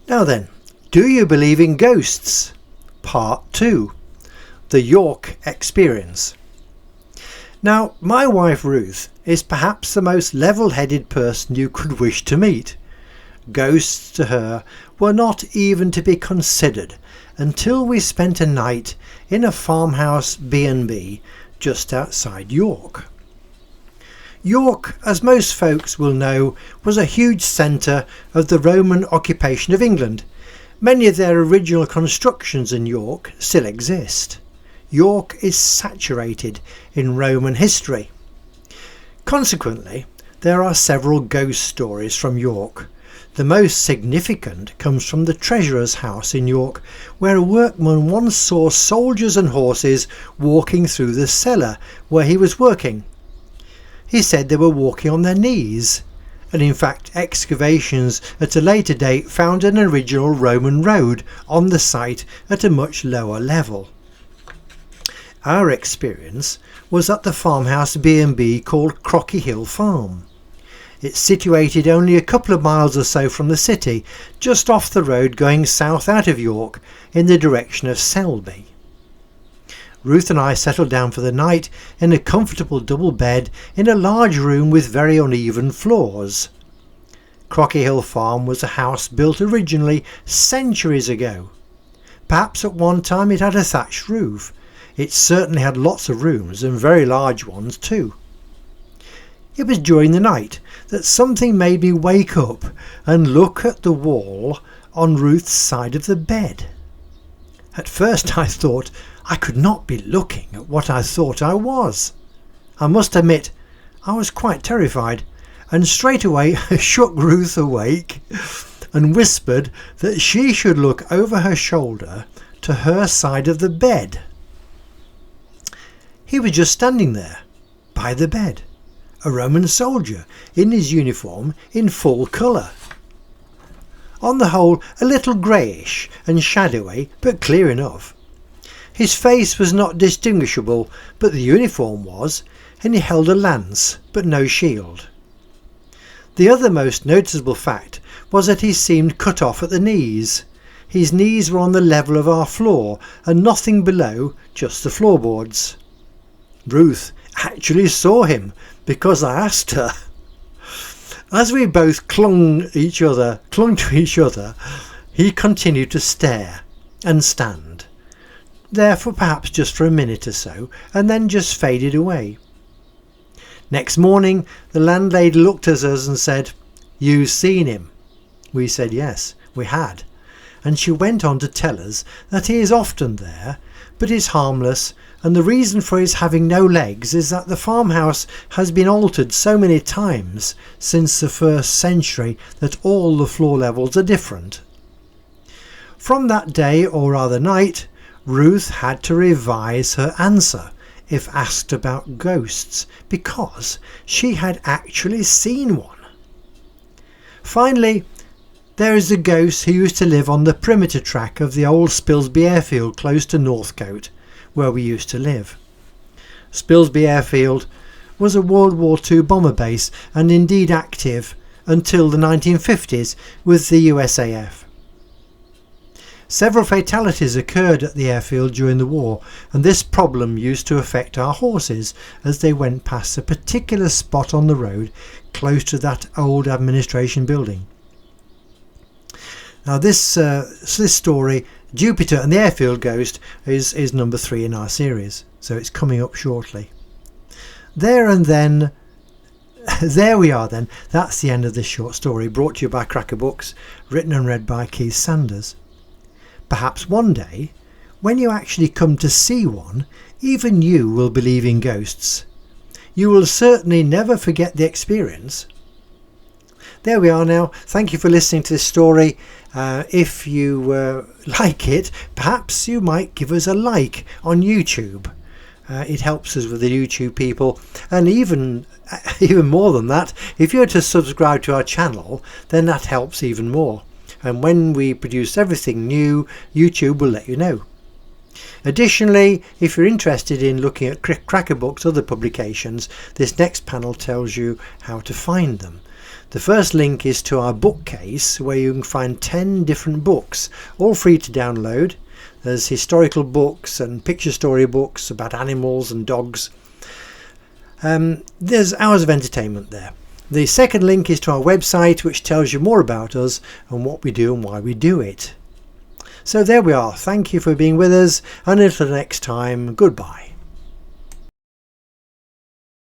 Now then, do you believe in ghosts? Part 2. The York Experience. Now, my wife Ruth is perhaps the most level-headed person you could wish to meet. Ghosts to her were not even to be considered until we spent a night in a farmhouse B&B just outside York. York, as most folks will know, was a huge centre of the Roman occupation of England. Many of their original constructions in York still exist. York is saturated in Roman history. Consequently, there are several ghost stories from York. The most significant comes from the treasurer's house in York, where a workman once saw soldiers and horses walking through the cellar where he was working. He said they were walking on their knees, and in fact excavations at a later date found an original Roman road on the site at a much lower level. Our experience was at the farmhouse B&B called Crocky Hill Farm. It's situated only a couple of miles or so from the city, just off the road going south out of York in the direction of Selby. Ruth and I settled down for the night in a comfortable double bed in a large room with very uneven floors. Crocky Hill Farm was a house built originally centuries ago. Perhaps at one time it had a thatched roof. It certainly had lots of rooms, and very large ones too. It was during the night that something made me wake up and look at the wall on Ruth's side of the bed. At first I thought I could not be looking at what I thought I was. I must admit I was quite terrified, and straight away shook Ruth awake and whispered that she should look over her shoulder to her side of the bed. He was just standing there, by the bed, a Roman soldier in his uniform in full colour. On the whole, a little greyish and shadowy, but clear enough. His face was not distinguishable, but the uniform was, and he held a lance, but no shield. The other most noticeable fact was that he seemed cut off at the knees. His knees were on the level of our floor, and nothing below, just the floorboards. Ruth actually saw him, because I asked her. As we both clung to each other, he continued to stare and stand, there for perhaps just for a minute or so, and then just faded away. Next morning the landlady looked at us and said, "You've seen him?" We said yes, we had, and she went on to tell us that he is often there, but is harmless, and the reason for his having no legs is that the farmhouse has been altered so many times since the 1st century that all the floor levels are different. From that day, or rather night, Ruth had to revise her answer if asked about ghosts, because she had actually seen one. Finally, there is a ghost who used to live on the perimeter track of the old Spilsby airfield close to Northcote, where we used to live. Spilsby airfield was a World War II bomber base, and indeed active until the 1950s with the USAF. Several fatalities occurred at the airfield during the war, and this problem used to affect our horses as they went past a particular spot on the road close to that old administration building. Now this story, Jupiter and the Airfield Ghost, is number 3 in our series, so it's coming up shortly. There we are then. That's the end of this short story, brought to you by Cracker Books, written and read by Keith Sanders. Perhaps one day, when you actually come to see one, even you will believe in ghosts. You will certainly never forget the experience. There we are now. Thank you for listening to this story. If you like it, perhaps you might give us a like on YouTube. It helps us with the YouTube people, and even more than that, if you're to subscribe to our channel, then that helps even more. And when we produce everything new, YouTube will let you know. Additionally, if you're interested in looking at Cracker Books' other publications, this next panel tells you how to find them. The first link is to our bookcase, where you can find 10 different books, all free to download. There's historical books and picture story books about animals and dogs. There's hours of entertainment there. The second link is to our website, which tells you more about us and what we do and why we do it. So there we are. Thank you for being with us, and until next time, goodbye.